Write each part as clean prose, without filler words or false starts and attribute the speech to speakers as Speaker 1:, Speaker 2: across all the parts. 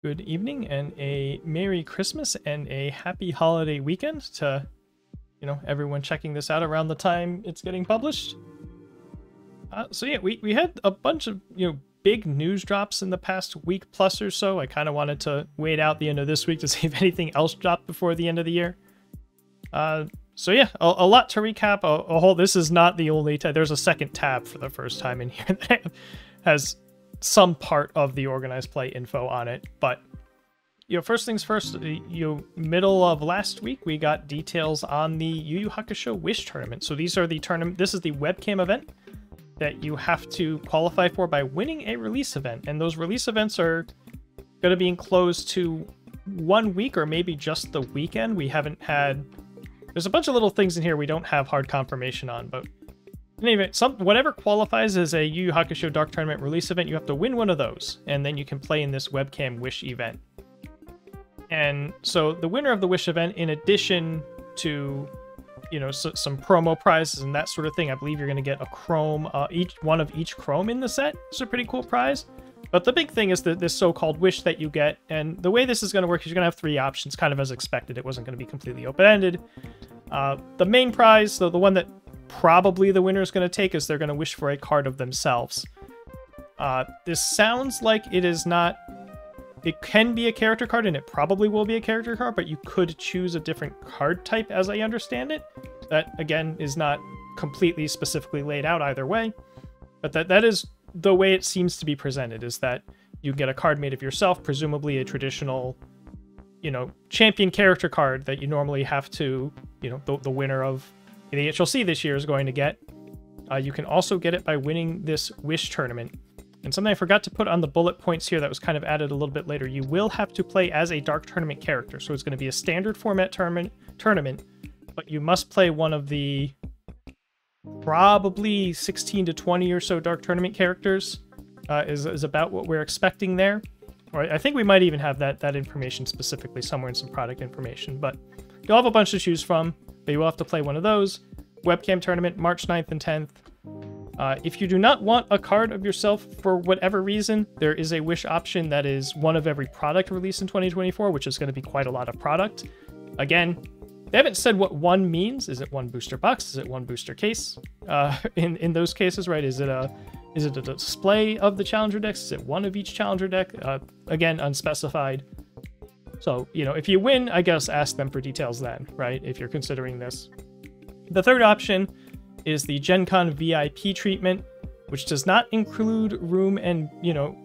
Speaker 1: Good evening and a Merry Christmas and a happy holiday weekend to, everyone checking this out around the time it's getting published. So yeah, we had a bunch of, big news drops in the past week plus or so. I kind of wanted to wait out the end of this week to see if anything else dropped before the end of the year. So yeah, a lot to recap. This is not the only tab. There's a second tab for the first time in here that has some part of the organized play info on it. But first things first, middle of last week we got details on the Yu Yu Hakusho Wish tournament. So these are the tournament. This is the webcam event that you have to qualify for by winning a release event, and those release events are going to be enclosed to 1 week or maybe just the weekend. We haven't had. There's a bunch of little things in here we don't have hard confirmation on, but in any event, whatever qualifies as a Yu Yu Hakusho Dark Tournament release event, you have to win one of those, and then you can play in this webcam Wish event. And so the winner of the Wish event, in addition to, some promo prizes and that sort of thing, I believe you're going to get a chrome, each one of each chrome in the set. It's a pretty cool prize. But the big thing is this so-called wish that you get, and the way this is going to work is you're going to have 3 options, kind of as expected. It wasn't going to be completely open-ended. The main prize, so the one that probably the winner is going to take, is they're going to wish for a card of themselves. This sounds like it is not. It can be a character card, and it probably will be a character card, but you could choose a different card type, as I understand it. That, again, is not completely specifically laid out either way. But that is the way it seems to be presented, is that you get a card made of yourself, presumably a traditional, champion character card that you normally have to, the winner of the HLC this year is going to get. You can also get it by winning this Wish tournament. And something I forgot to put on the bullet points here that was kind of added a little bit later, you will have to play as a Dark Tournament character. So it's going to be a standard format tournament, but you must play one of the probably 16 to 20 or so Dark Tournament characters, is about what we're expecting there. Or I think we might even have that information specifically somewhere in some product information, but you'll have a bunch to choose from, but you will have to play one of those. Webcam tournament, March 9th and 10th. If you do not want a card of yourself for whatever reason, there is a wish option that is one of every product released in 2024, which is going to be quite a lot of product. Again, they haven't said what one means. Is it one booster box? Is it one booster case? In those cases, right? Is it a display of the challenger decks? Is it one of each challenger deck? Again, unspecified. So, if you win, I guess ask them for details then, right? If you're considering this. The third option is the Gen Con VIP treatment, which does not include room and,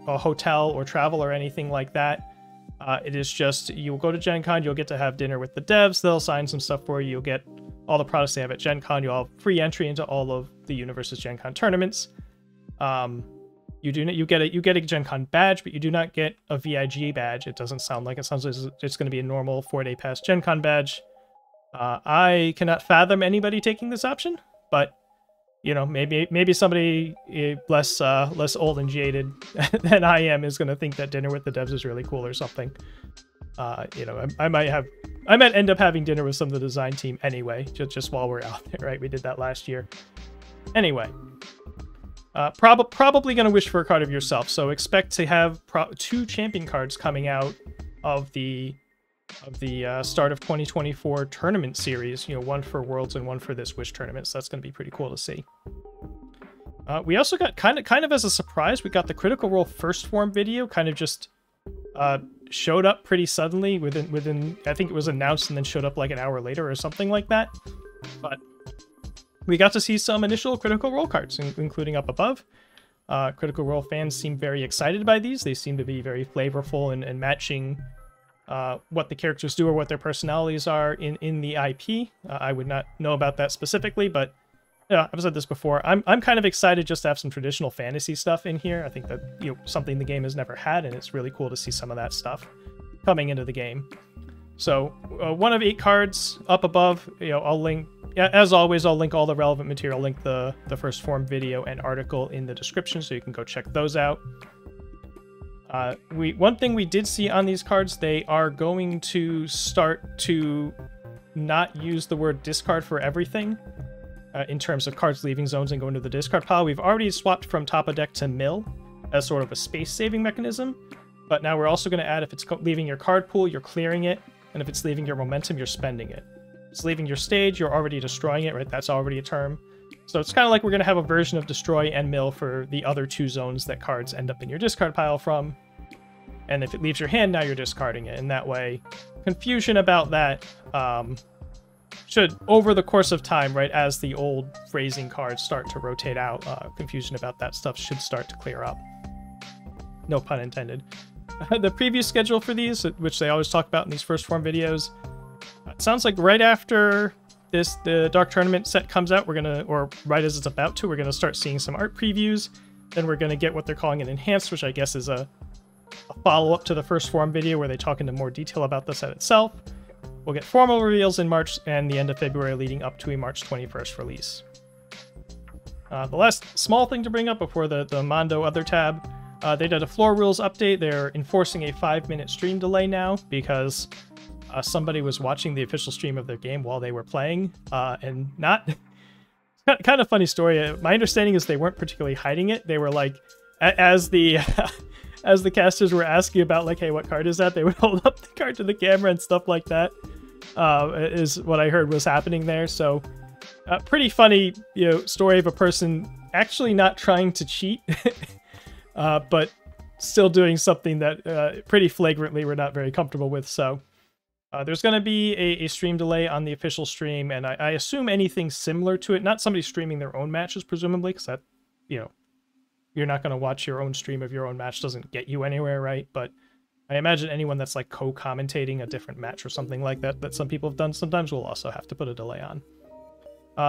Speaker 1: a hotel or travel or anything like that. It is just, you'll go to Gen Con, you'll get to have dinner with the devs, they'll sign some stuff for you, you'll get all the products they have at Gen Con, you'll have free entry into all of the Universus Gen Con tournaments. You get a Gen Con badge, but you do not get a VIG badge. It doesn't sound like it. Sounds like it's going to be a normal 4-day pass Gen Con badge. I cannot fathom anybody taking this option, but maybe somebody less old and jaded than I am is going to think that dinner with the devs is really cool or something. I might end up having dinner with some of the design team anyway, just while we're out there, right? We did that last year. Anyway, probably going to wish for a card of yourself. So expect to have 2 champion cards coming out of the start of 2024 tournament series, one for Worlds and one for this Wish tournament, so that's going to be pretty cool to see. We also got kind of as a surprise, we got the Critical Role first form video, kind of just showed up pretty suddenly within I think it was announced and then showed up like an hour later or something like that. But we got to see some initial Critical Role cards, including up above. Critical Role fans seem very excited by these. They seem to be very flavorful and matching what the characters do or what their personalities are in the IP. I would not know about that specifically, but I've said this before. I'm kind of excited just to have some traditional fantasy stuff in here. I think that something the game has never had, and it's really cool to see some of that stuff coming into the game. So one of 8 cards up above. I'll link, as always, I'll link all the relevant material. I'll link the first form video and article in the description, so you can go check those out. One thing we did see on these cards, they are going to start to not use the word discard for everything in terms of cards leaving zones and going to the discard pile. We've already swapped from top of deck to mill as sort of a space saving mechanism, but now we're also going to add if it's leaving your card pool, you're clearing it, and if it's leaving your momentum, you're spending it. If it's leaving your stage, you're already destroying it, right? That's already a term. So it's kind of like we're going to have a version of destroy and mill for the other two zones that cards end up in your discard pile from. And if it leaves your hand, now you're discarding it. And that way, confusion about that should, over the course of time, right, as the old phrasing cards start to rotate out, confusion about that stuff should start to clear up. No pun intended. The preview schedule for these, which they always talk about in these first form videos, it sounds like right after the Dark Tournament set comes out, we're gonna, or right as it's about to, we're gonna start seeing some art previews. Then we're gonna get what they're calling an enhanced, which I guess is a follow-up to the first form video where they talk into more detail about the set itself. We'll get formal reveals in March and the end of February leading up to a March 21st release. The last small thing to bring up before the Mondo Other tab, they did a floor rules update. They're enforcing a 5-minute stream delay now because somebody was watching the official stream of their game while they were playing and not... kind of funny story. My understanding is they weren't particularly hiding it. They were like, as the... as the casters were asking about, like, hey, what card is that? They would hold up the card to the camera and stuff like that, is what I heard was happening there. So, pretty funny, story of a person actually not trying to cheat, but still doing something that pretty flagrantly we're not very comfortable with. So, there's going to be a stream delay on the official stream, and I assume anything similar to it. Not somebody streaming their own matches, presumably, because that, you're not going to watch your own stream of your own match, doesn't get you anywhere, right? But I imagine anyone that's like co-commentating a different match or something like that, that some people have done, sometimes will also have to put a delay on.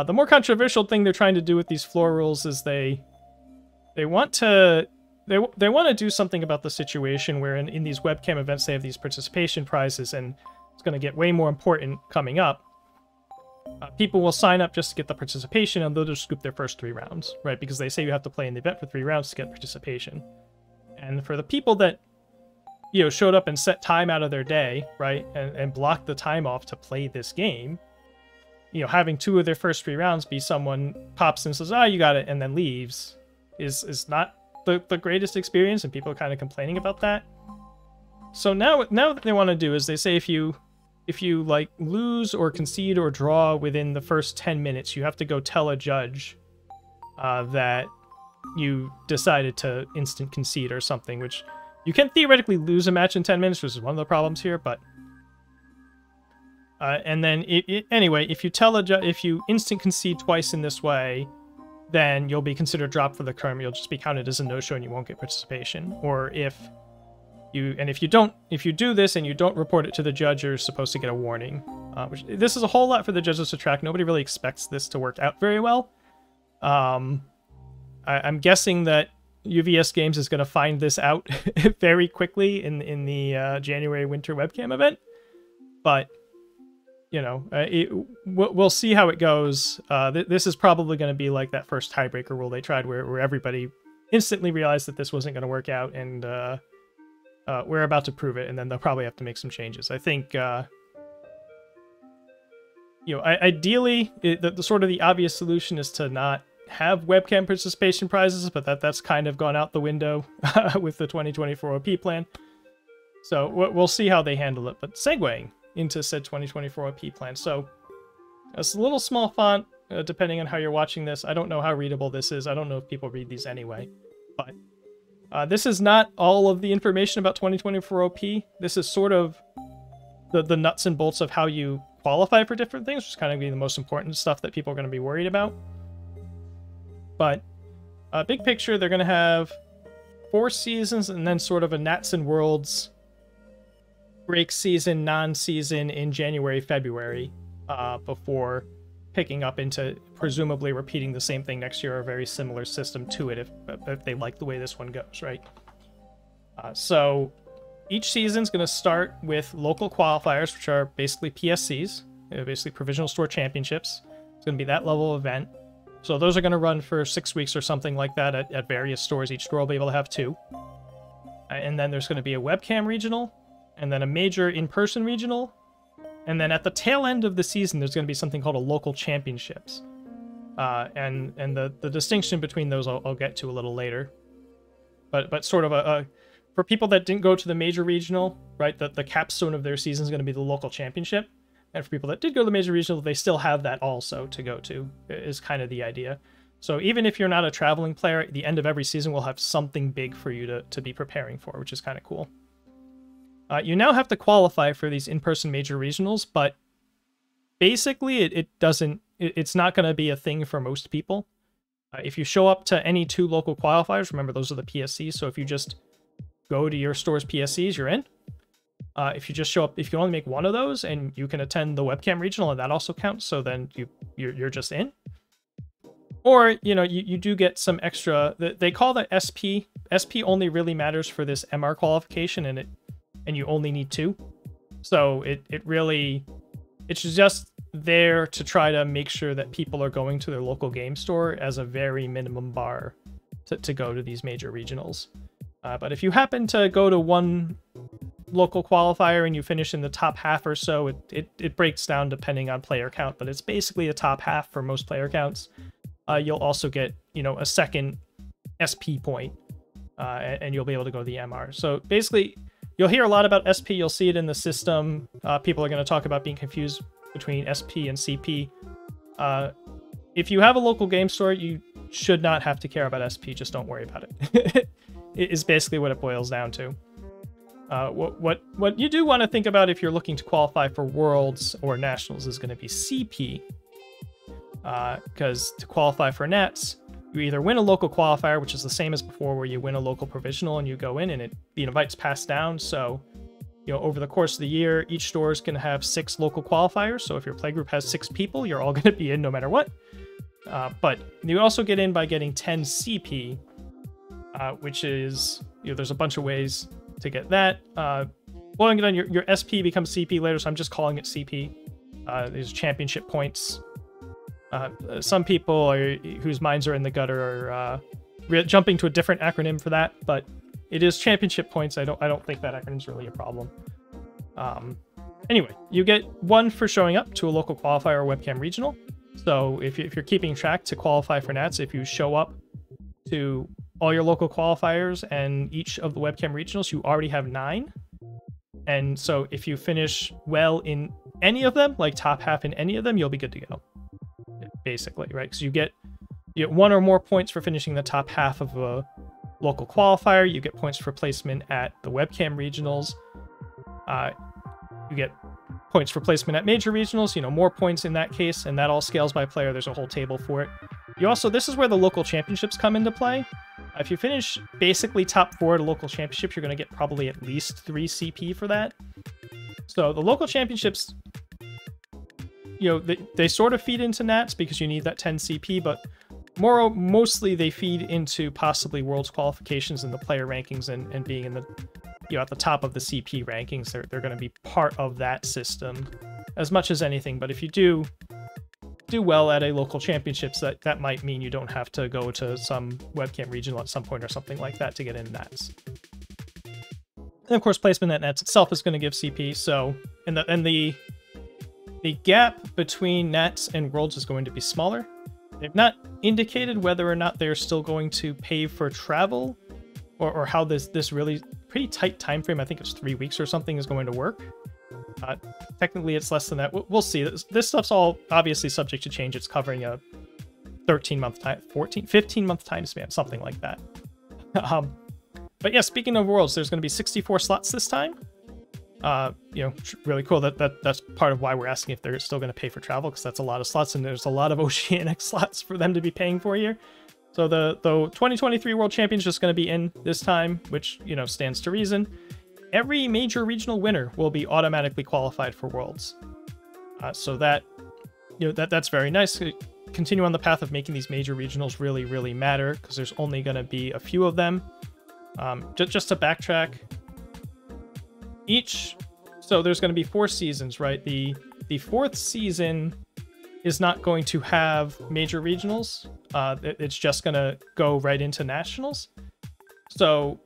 Speaker 1: The more controversial thing they're trying to do with these floor rules is they want to do something about the situation where in these webcam events they have these participation prizes, and it's going to get way more important coming up. People will sign up just to get the participation, and they'll just scoop their first 3 rounds, right? Because they say you have to play in the event for 3 rounds to get participation. And for the people that, showed up and set time out of their day, right, and blocked the time off to play this game, having 2 of their first 3 rounds be someone pops and says, you got it, and then leaves, is not the greatest experience, and people are kind of complaining about that. So now what they want to do is they say if you like lose or concede or draw within the first 10 minutes, you have to go tell a judge that you decided to instant concede or something, which you can theoretically lose a match in 10 minutes, which is one of the problems here, but and then anyway, if you tell a judge, if you instant concede twice in this way, then you'll be considered dropped for the tournament. You'll just be counted as a no-show and you won't get participation. Or if you do this and you don't report it to the judge, you're supposed to get a warning. This is a whole lot for the judges to track. Nobody really expects this to work out very well. I'm guessing that UVS Games is going to find this out very quickly in the January Winter Webcam event. But, we'll see how it goes. This is probably going to be like that first tiebreaker rule they tried where everybody instantly realized that this wasn't going to work out, and we're about to prove it, and then they'll probably have to make some changes. I think, ideally, the sort of the obvious solution is to not have webcam participation prizes, but that's kind of gone out the window with the 2024 OP plan. So we'll see how they handle it. But segueing into said 2024 OP plan. So it's a little small font, depending on how you're watching this. I don't know how readable this is. I don't know if people read these anyway, but this is not all of the information about 2024 OP. This is sort of the nuts and bolts of how you qualify for different things, which is kind of the most important stuff that people are going to be worried about. But big picture, they're going to have 4 seasons and then sort of a Nats and Worlds break season, non-season in January, February, before picking up into presumably repeating the same thing next year, or a very similar system to it if they like the way this one goes, right? So each season's going to start with local qualifiers, which are basically PSCs, basically Provisional Store Championships. It's going to be that level event. So those are going to run for 6 weeks or something like that at various stores. Each store will be able to have 2. And then there's going to be a webcam regional, and then a major in-person regional. And then at the tail end of the season, there's going to be something called a local championships. And the distinction between those I'll get to a little later. But sort of for people that didn't go to the major regional, right, the capstone of their season is going to be the local championship. And for people that did go to the major regional, they still have that also to go to, is kind of the idea. So even if you're not a traveling player, at the end of every season will have something big for you to be preparing for, which is kind of cool. You now have to qualify for these in-person major regionals, but basically it's not going to be a thing for most people. If you show up to any 2 local qualifiers, remember those are the PSCs, so if you just go to your store's PSCs, you're in. If you just show up, if you only make 1 of those and you can attend the webcam regional and that also counts, so then you're just in. Or, you know, you do get some extra, they call that SP. SP only really matters for this MR qualification, and you only need 2. So it's just there to try to make sure that people are going to their local game store as a very minimum bar to go to these major regionals. But if you happen to go to 1 local qualifier and you finish in the top half or so, it breaks down depending on player count, but it's basically a top half for most player counts. You'll also get, you know, a second SP point, and you'll be able to go to the MR. So basically, you'll hear a lot about SP. You'll see it in the system. People are going to talk about being confused between SP and CP. If you have a local game store, you should not have to care about SP. Just don't worry about it. It is basically what it boils down to. What you do want to think about if you're looking to qualify for Worlds or Nationals is going to be CP. Because to qualify for Nats, you either win a local qualifier, which is the same as before, where you win a local provisional and you go in and the invite's passed down. So, you know, over the course of the year, each store is going to have 6 local qualifiers. So if your playgroup has 6 people, you're all going to be in no matter what. But you also get in by getting 10 CP, which is, you know, there's a bunch of ways to get that. Well, again, your SP becomes CP later, so I'm just calling it CP. These championship points. Some people whose minds are in the gutter are jumping to a different acronym for that, but it is championship points. I don't think that acronym's really a problem. Anyway, you get 1 for showing up to a local qualifier or webcam regional. So if you're keeping track to qualify for Nats, if you show up to all your local qualifiers and each of the webcam regionals, you already have 9. And so if you finish well in any of them, like top half in any of them, you'll be good to go. Basically, right? Because you get 1 or more points for finishing the top half of a local qualifier. You get points for placement at the webcam regionals. You get points for placement at major regionals, you know, more points in that case, and that all scales by player. There's a whole table for it. You also, this is where the local championships come into play. If you finish basically top 4 at a local championship, you're going to get probably at least 3 CP for that. So the local championships, you know, they sort of feed into Nats because you need that 10 CP, but mostly they feed into possibly Worlds qualifications and the player rankings and being in the, you know, at the top of the CP rankings. They're going to be part of that system as much as anything. But if you do well at a local championships, that might mean you don't have to go to some webcam regional at some point or something like that to get into Nats. And of course, placement at Nats itself is going to give CP. So, and the gap between Nats and Worlds is going to be smaller. They've not indicated whether or not they're still going to pay for travel or how this really pretty tight time frame, I think it's 3 weeks or something, is going to work. Technically, it's less than that. We'll see. This stuff's all obviously subject to change. It's covering a 13-month time, 15-month time span, something like that. But yeah, speaking of Worlds, there's going to be 64 slots this time. You know, really cool. That's part of why we're asking if they're still going to pay for travel, because that's a lot of slots, and there's a lot of Oceanic slots for them to be paying for here. So the 2023 World Champions just going to be in this time, which, you know, stands to reason. Every major regional winner will be automatically qualified for Worlds. So that, you know, that's very nice. Continue on the path of making these major regionals really, really matter, because there's only going to be a few of them. Just to backtrack, so there's going to be 4 seasons, right? The 4th season is not going to have major regionals. It's just going to go right into nationals. So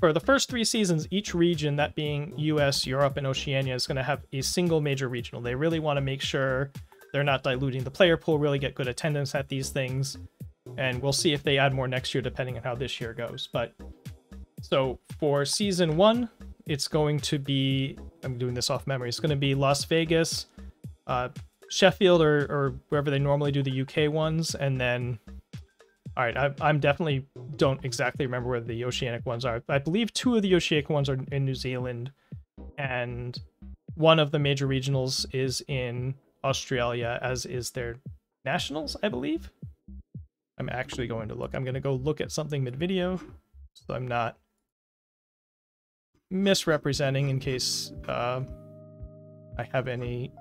Speaker 1: for the first 3 seasons, each region, that being US, Europe, and Oceania, is going to have a single major regional. They really want to make sure they're not diluting the player pool, really get good attendance at these things. And we'll see if they add more next year, depending on how this year goes. But So for season 1, it's going to be, I'm doing this off memory, it's going to be Las Vegas, Sheffield, or wherever they normally do the UK ones, and then, all right, I'm definitely don't exactly remember where the Oceanic ones are. I believe 2 of the Oceanic ones are in New Zealand, and one of the major regionals is in Australia, as is their nationals, I believe. I'm actually going to look. I'm going to go look at something mid-video, so I'm not misrepresenting in case I have any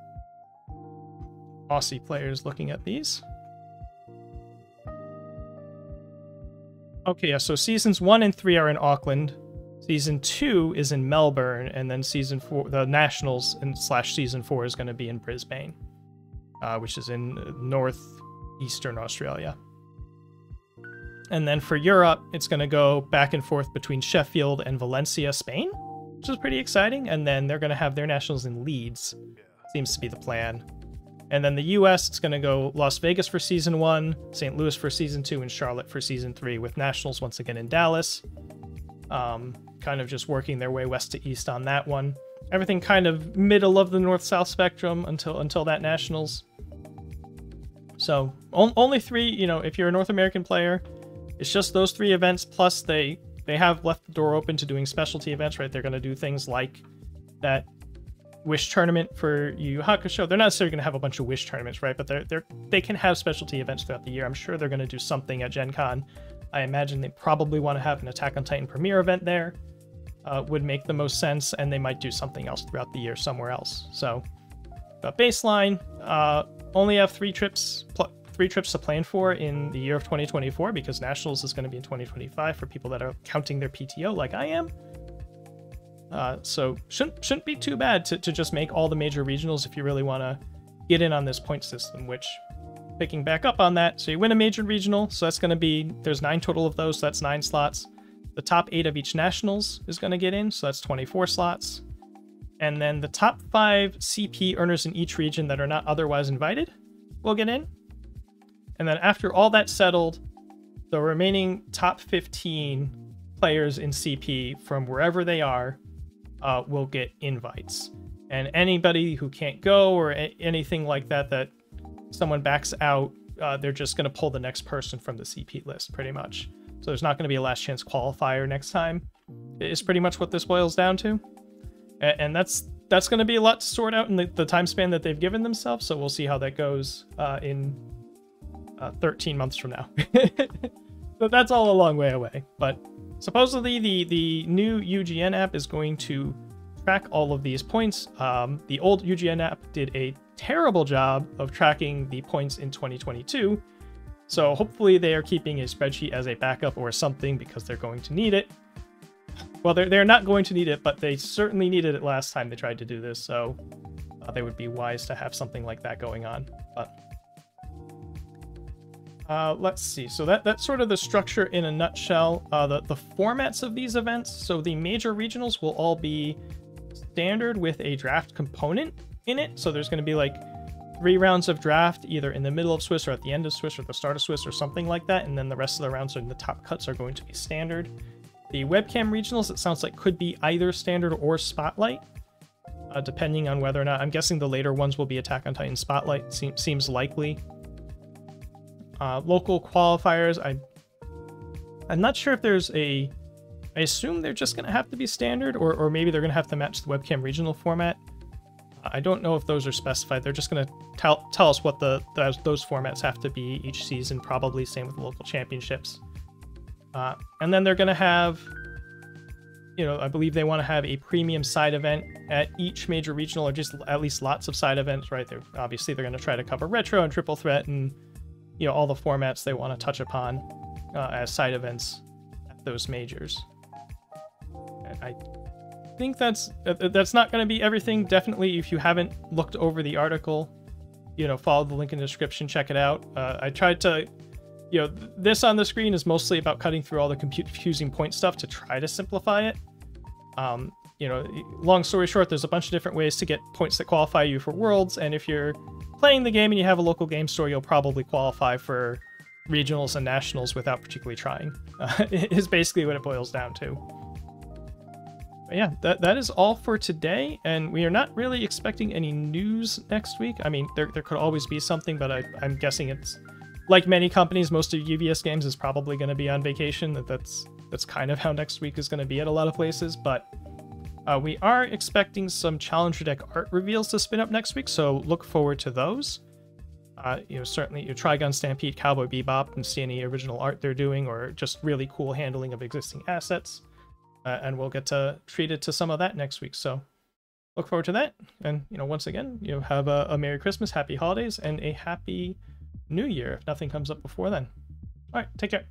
Speaker 1: Aussie players looking at these. Okay, yeah, so seasons 1 and 3 are in Auckland. Season 2 is in Melbourne, and then season 4, the Nationals and / season 4 is going to be in Brisbane, which is in northeastern Australia. And then for Europe, it's going to go back and forth between Sheffield and Valencia, Spain, which is pretty exciting. And then they're going to have their nationals in Leeds. Seems to be the plan. And then the US, it's going to go Las Vegas for season 1, St. Louis for season 2, and Charlotte for season 3, with nationals once again in Dallas. Kind of just working their way west to east on that one. Everything kind of middle of the north-south spectrum until that nationals. So only 3, you know, if you're a North American player, it's just those 3 events, plus they have left the door open to doing specialty events, right? They're going to do things like that Wish tournament for Yu Yu Hakusho. They're not necessarily going to have a bunch of Wish tournaments, right? But they can have specialty events throughout the year. I'm sure they're going to do something at Gen Con. I imagine they probably want to have an Attack on Titan premiere event there. Would make the most sense, and they might do something else throughout the year somewhere else. So, baseline, only have 3 trips to plan for in the year of 2024, because Nationals is going to be in 2025 for people that are counting their PTO like I am. So shouldn't be too bad to just make all the major regionals if you really want to get in on this point system, which, picking back up on that, so you win a major regional, so that's going to be, there's 9 total of those, so that's 9 slots. The top 8 of each nationals is going to get in, so that's 24 slots. And then the top 5 CP earners in each region that are not otherwise invited will get in. And then after all that's settled, the remaining top 15 players in CP from wherever they are will get invites. And anybody who can't go or anything like that, that someone backs out, they're just going to pull the next person from the CP list, pretty much. So there's not going to be a last chance qualifier next time, is pretty much what this boils down to. And that's going to be a lot to sort out in the time span that they've given themselves, so we'll see how that goes in 13 months from now. But that's all a long way away. But supposedly the new UGN app is going to track all of these points. The old UGN app did a terrible job of tracking the points in 2022. So hopefully they are keeping a spreadsheet as a backup or something, because they're going to need it. Well, they're not going to need it, but they certainly needed it last time they tried to do this. So they would be wise to have something like that going on. But let's see. So that's sort of the structure in a nutshell. The formats of these events. So the major regionals will all be standard with a draft component in it. So there's going to be like 3 rounds of draft, either in the middle of Swiss or at the end of Swiss or the start of Swiss or something like that. And then the rest of the rounds in the top cuts are going to be standard. The webcam regionals, it sounds like, could be either standard or spotlight, depending on whether or not, I'm guessing the later ones will be Attack on Titan spotlight, seems likely. Local qualifiers, I'm not sure if there's I assume they're just going to have to be standard, or maybe they're going to have to match the webcam regional format. I don't know if those are specified. They're just going to tell us what those formats have to be each season, probably same with the local championships. And then they're going to have, I believe they want to have a premium side event at each major regional, or just at least lots of side events, right? They're going to try to cover retro and triple threat and, all the formats they want to touch upon as side events at those majors. And I think that's not going to be everything. Definitely, if you haven't looked over the article, follow the link in the description, check it out. I tried to, this on the screen is mostly about cutting through all the confusing point stuff to try to simplify it. Long story short, there's a bunch of different ways to get points that qualify you for Worlds, and if you're playing the game and you have a local game store, you'll probably qualify for regionals and nationals without particularly trying, is basically what it boils down to. But yeah, that is all for today, and we are not really expecting any news next week. I mean, there could always be something, but I'm guessing it's, like many companies, most of UVS Games is probably going to be on vacation. That's kind of how next week is going to be at a lot of places, but we are expecting some Challenger deck art reveals to spin up next week, so look forward to those. Certainly Trigun Stampede, Cowboy Bebop, and see any original art they're doing, or just really cool handling of existing assets. And we'll get to treat it to some of that next week. So look forward to that. And, once again, have a Merry Christmas, Happy Holidays, and a Happy New Year if nothing comes up before then. All right, take care.